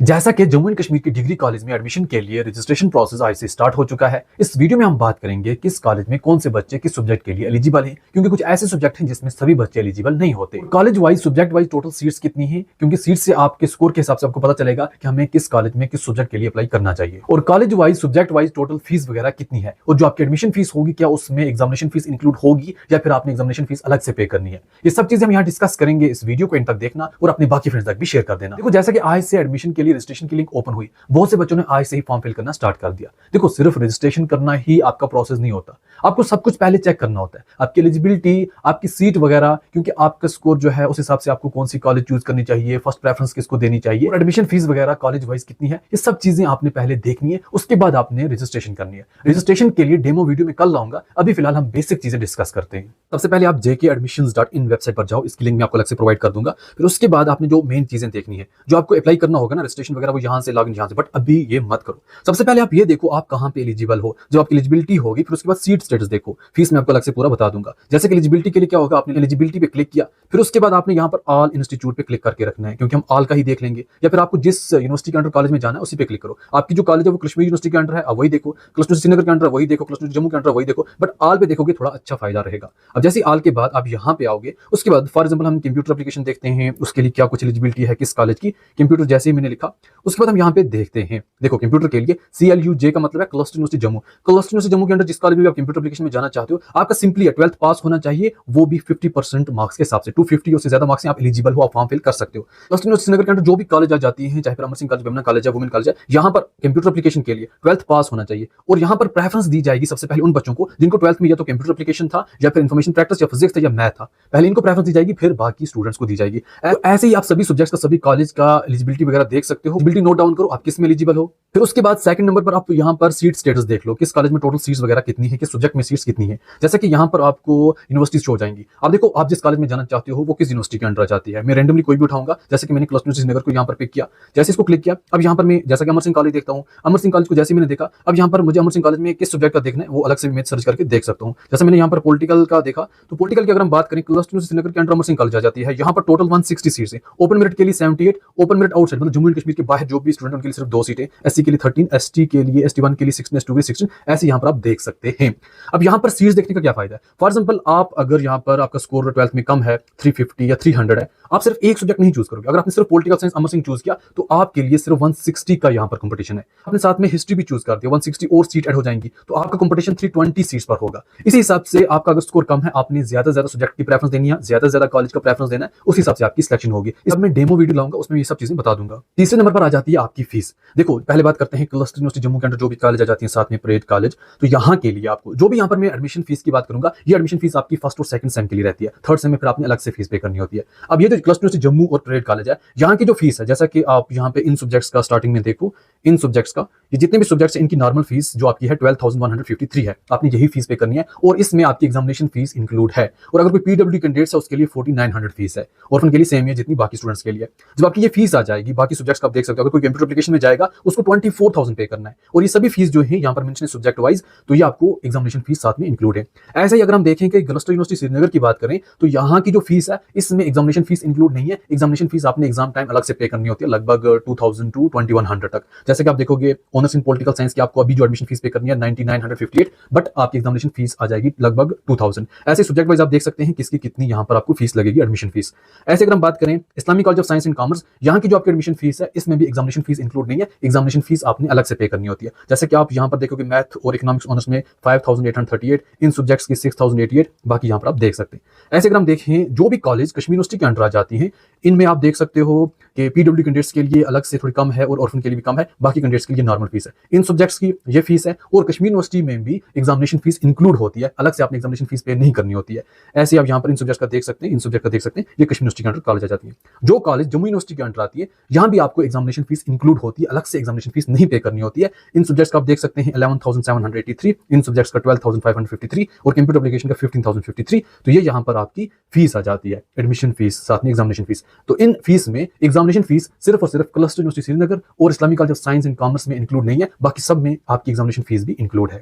जैसा कि जम्मू एंड कश्मीर के डिग्री कॉलेज में एडमिशन के लिए रजिस्ट्रेशन प्रोसेस आज से स्टार्ट हो चुका है। इस वीडियो में हम बात करेंगे किस कॉलेज में कौन से बच्चे किस सब्जेक्ट के लिए एलिजिबल हैं, क्योंकि कुछ ऐसे सब्जेक्ट हैं जिसमें सभी बच्चे एलिजिबल नहीं होते। College wise subject wise total seats कितनी है, क्योंकि सीट से आपके स्कोर के हिसाब से आपको पता चलेगा कि हमें किस कॉलेज में किस सब्जेक्ट के लिए अप्लाई करना चाहिए। और college wise subject wise total fees वगैरह कितनी है, और जो आपकी एडमिशन फीस होगी क्या उसमें एग्जामिनेशन फीस इंक्लूड होगी या फिर आपने एग्जामिनेशन फीस अलग से पे करनी है। ये सब चीजें हम यहाँ डिस्कस करेंगे। इस वीडियो को इन तक देखना और अपने बाकी फ्रेंड्स तक भी शेयर कर देना। देखो, जैसा कि आज से एडमिशन के लिए रजिस्ट्रेशन की लिंक ओपन हुई, बहुत से बच्चों ने आज से ही फॉर्म फिल करना स्टार्ट कर दिया। देखो, सिर्फ रजिस्ट्रेशन करना ही आपका प्रोसेस नहीं होता, आपको सब कुछ पहले चेक करना होता है, आपकी एलिजिबिलिटी, आपकी सीट वगैरह, क्योंकि आपका स्कोर जो है उस हिसाब से आपको कौन सी कॉलेज चूज करनी चाहिए, फर्स्ट प्रेफरेंस किसको देनी चाहिए, और एडमिशन फीस वगैरह कॉलेज वाइज कितनी है, ये सब चीजें आपने पहले देखनी है। उसके बाद आपने रजिस्ट्रेशन करनी है। रजिस्ट्रेशन के लिए डेमो वीडियो में कल लाऊंगा, अभी फिलहाल हम बेसिक चीजें डिस्कस करते हैं। सबसे पहले आप jkadmissions.in वेबसाइट पर जाओ, इसकी लिंक मैं आपको अलग से प्रोवाइड कर दूंगा। फिर उसके बाद आपने जो मेन चीजें देखनी है, जो आपको अप्लाई करना होगा ना रजिस्ट्रेशन वगैरह, वो यहाँ से लॉगिन यहाँ से, बट अभी ये मत करो। सबसे पहले आप ये देखो आप कहां पे एलिजिबल हो, जब आपकी एलिजिबिलिटी होगी फिर उसके बाद सीट स्टेटस देखो। फीस मैं आपको अलग से पूरा बता दूंगा। जैसे कि एलिजिबिलिटी के लिए क्या होगा, आपने एलिजिबिलिटी पे क्लिक किया, फिर उसके बाद आपने यहाँ पर ऑल इंस्टीट्यूट पे क्लिक करके रखना है, क्योंकि हम ऑल का ही देख लेंगे। या फिर आपको जिस यूनिवर्सिटी के अंडर कॉलेज में जाना है उसी पे क्लिक करो। आपकी जो कॉलेज है वो कश्मीर यूनिवर्सिटी के अंडर है, अब वही देखो। क्लस्टर श्रीनगर के अंडर वही देखो, क्लस्टर जम्मू के अंडर वही देखो, बट ऑल पे देखोगे थोड़ा अच्छा फायदा रहेगा। अब जैसे ऑल के बाद आप यहाँ पे आओगे, उसके बाद फॉर एग्जाम्पल हम कंप्यूटर एप्लीकेशन देखते हैं, उसके लिए क्या कुछ एलिजिबिलिटी है किस कॉलेज की। कंप्यूटर जैसे ही मैंने लिखा, उसके बाद हम यहाँ पे देखते हैं। देखो, कंप्यूटर के लिए CLUJ का मतलब है cluster university Jammu. Cluster university Jammu के अंदर जिस कॉलेज में आप कंप्यूटर एप्लीकेशन में जाना चाहते हो, आपका सिंपली 12th पास होना चाहिए, वो भी 50% मार्क्स के हिसाब से। 250 और से ज्यादा मार्क्स आप एलिजिबल हो, आप फॉर्म फिल कर सकते हो। क्लस्टर यूनिवर्सिटी श्रीनगर के अंदर जो भी कॉलेज आ जाती है, चाहे फिर अमर सिंह कॉलेज, बेमना कॉलेज है, वुमेन कॉलेज है, यहाँ पर कंप्यूटर एप्लीकेशन के लिए 12th पास होना चाहिए। और यहाँ पर प्रेफरेंस दी जाएगी सबसे पहले उन बच्चों को जिनको 12th में या तो कंप्यूटर एप्लीकेशन था, या फिर इन्फॉर्मेशन प्रैक्टिस, या फिजिक्स था, या मैथ था। पहले इनको प्रेफरेंस दी जाएगी, फिर बाकी स्टूडेंट्स को दी जाएगी। ऐसे ही आप सभी सब्जेक्ट्स का, सभी कॉलेज का एलिजिबिलिटी वगैरह देख सकते हो। एलिजिबिलिटी नोट डाउन करो, आप किस में एलिजिबल हो। फिर उसके बाद सेकंड नंबर पर आप यहाँ पर सीट स्टेटस देख लो, किस कॉलेज में टोटल सीट्स वगैरह कितनी है, किस सब्जेक्ट में सीट्स कितनी है। जैसे कि यहाँ पर आपको यूनिवर्सिटीज शो हो जाएंगी। आप देखो, आप जिस कॉलेज में जाना चाहते हो वो किस यूनिवर्सिटी के अंडर आ जाती है। मैं रैंडमली कोई भी उठाऊंगा, जैसे कि मैंने क्लस्टर यूनिवर्सिटी नगर को यहाँ पर पिक किया। जैसे इसको क्लिक किया, अब यहाँ पर मैं जैसा कि अमर सिंह कॉलेज देखता हूँ, अमर सिंह कॉलेज को जैसे मैंने देखा, अब यहाँ पर मुझे अमर सिंह कॉलेज में किस सब्जेक्ट का देखना है वो अलग से मैं सर्च करके देख सकता हूँ। जैसे मैंने यहाँ पर पॉलिटिकल का देखा, तो पॉलिटिकल की अगर हम बात करें, क्लस्टर यूनिवर्सिटी नगर के अंडर अमर सिंह कॉलेज आ जाती है। यहाँ पर टोटल 160 सीट्स है। ओपन मेरिट के लिए 78, ओपन मेरिट आउटसाइड मतलब जम्मू एंड कश्मीर के बाहर जो भी स्टूडेंट उनके लिए सिर्फ 2 सीटें, SC के लिए 13, ST के लिए ST1 के लिए 16, ST2 के लिए 16, ऐसे यहाँ पर आप देख सकते हैं। अब यहाँ पर सीट्स देखने का क्या फायदा है। फॉर एग्जांपल, आप अगर यहाँ पर आपका स्कोर 12th में कम है, 350 या 300 है, आप सिर्फ एक सब्जेक्ट नहीं चूज करोगे। अगर आपने सिर्फ political science Amar Singh choose किया, तो आपके लिए सिर्फ 160 का यहाँ पर कंपटीशन है। आपने साथ में हिस्ट्री भी चूज कर दिया, 160 और सीट ऐड हो जाएंगी, तो आपका कंपटीशन 320 सीट्स पर होगा। इसी हिसाब से आपका अगर स्कोर कम है, आपने ज्यादा से ज्यादा सब्जेक्ट की प्रेफरेंस देनी है, ज्यादा से ज्यादा कॉलेज का प्रेफरेंस देना है, उस हिसाब से आपकी सिलेक्शन होगी। इसमें मैं डेमो वीडियो लाऊंगा, उसमें ये सब चीजें बता दूंगा। तीसरे नंबर पर आ जाती है आपकी फीस। देखो, पहले बात करते हैं क्लस्टर यूनिवर्सिटी जम्मू के अंदर जो भी कॉलेज आ जाती है, साथ में परेड कॉलेज। तो यहाँ के लिए आपको जो भी यहाँ पर मैं एडमिशन फीस की बात करूंगा, ये एडमिशन फीस आपकी फर्स्ट और सेकंड सेम के लिए रहती है। थर्ड सेम में फिर आपने अलग से फीस पे करनी होती है। अब ये जो क्लस्टर यूनिवर्सिटी जम्मू और परेड कॉलेज है, यहाँ की जो फीस है, जैसा कि आप यहाँ पे इन सब्जेक्ट्स का स्टार्टिंग में देखो, इन सब्जेक्ट्स का ये जितने भी सब्जेक्ट्स हैं, इनकी नॉर्मल फीस जो आपकी है 12,153 है। आपने यही फीस पे करनी है, और इसमें आपकी एग्जामिनेशन फीस इंक्लूड है। और अगर कोई PW कैंडिडेट्स है उसके लिए 4900 फीस है, और उनके लिए सेम है जितनी बाकी स्टूडेंट्स के लिए। जब आपकी ये फीस आ जाएगी, बाकी सब्जेक्ट्स का आप देख सकते हो, अगर कोई कंप्यूटर एप्लीकेशन में जाएगा उसको 24,000 पे करना है। और ये सभी फीस जो है यहाँ पर मेंशन है सब्जेक्ट वाइज, तो ये आपको एग्जामिनेशन फीस साथ में इंक्लूड है। ऐसे ही अगर हम देखें कि क्लस्टर यूनिवर्सिटी श्रीनगर की बात करें, तो यहाँ की जो फीस है इसमें एग्जामिनेशन फीस इंक्लूड नहीं है। एग्जामिनेशन फीस आपने एग्जाम टाइम अलग से पे करनी होती है, लगभग 2000 to 2100 तक। जैसे कि आप देखोगे ऑनर्स इन पॉलिटिकल साइंस की आपको अभी जो एडमिशन फीस पे करनी है 9958, बट आपकी एग्जामिनेशन फीस आ जाएगी लगभग 2000। ऐसे सब्जेक्ट वाइज आप देख सकते हैं किसकी कितनी यहाँ पर आपको फीस लगेगी, एडमिशन फीस। ऐसे अगर हम बात करें Islamic college of science and commerce, यहाँ की जो आपकी एडमिशन फीस है इसमें भी एग्जामिनेशन फीस इंक्लूड नहीं है। एग्जामिनेशन फीस आपने अलग से पे करनी होती है। जैसे कि आप यहाँ पर देखोगे मैथ और इकोनॉमिक्स ऑनर्स में 5838, इन सब्जेक्ट्स की 6088, बाकी यहाँ पर आप देख सकते हैं। ऐसे अगर हम देखें जो भी कॉलेज कश्मीर यूनिवर्सिटी के अंडर आ जाती हैं, इनमें आप देख सकते हो कि PW कैंडिडेट्स के लिए अलग से थोड़ी कम है, और ऑर्फन के लिए भी कम है, बाकी कैंडिडेट्स के लिए नॉर्मल फीस है। इन सब्जेक्ट्स की ये फीस है, और कश्मीर यूनिवर्सिटी में भी एग्जामिनेशन फीस इंक्लूड होती है, अलग से आपने एग्जामिनेशन फीस पे नहीं करनी होती है। ऐसे आप यहाँ पर इन सब्जेक्ट्स का देख सकते हैं, इन सब्जेक्ट का देख सकते हैं, ये कश्मीर यूनिवर्सिटी के अंडर कॉलेज आ जाती है। जो कॉलेज जम्मू यूनिवर्सिटी के अंडर आती है, यहाँ भी आपको एग्जामिनेशन फीस इंक्लूड होती है, अलग से एग्जामिनेशन फीस नहीं पे करनी होती है। इन सब्जेक्ट्स का आप देख सकते हैं 11,783, इन सब्जेक्ट्स का 12,553, और कंप्यूटर एप्लीकेशन का 15,053। तो ये यहाँ पर आपकी फीस आ जाती है, एडमिशन फीस साथ में एग्जामिनेशन फीस। तो इन फीस में एग्जामिनेशन फीस सिर्फ और सिर्फ क्लस्टर यूनिवर्सिटी श्रीनगर और Islamic college of science and commerce में इंक्लूड नहीं है, बाकी सब में आपकी एग्जामिनेशन फीस भी इंक्लूड है।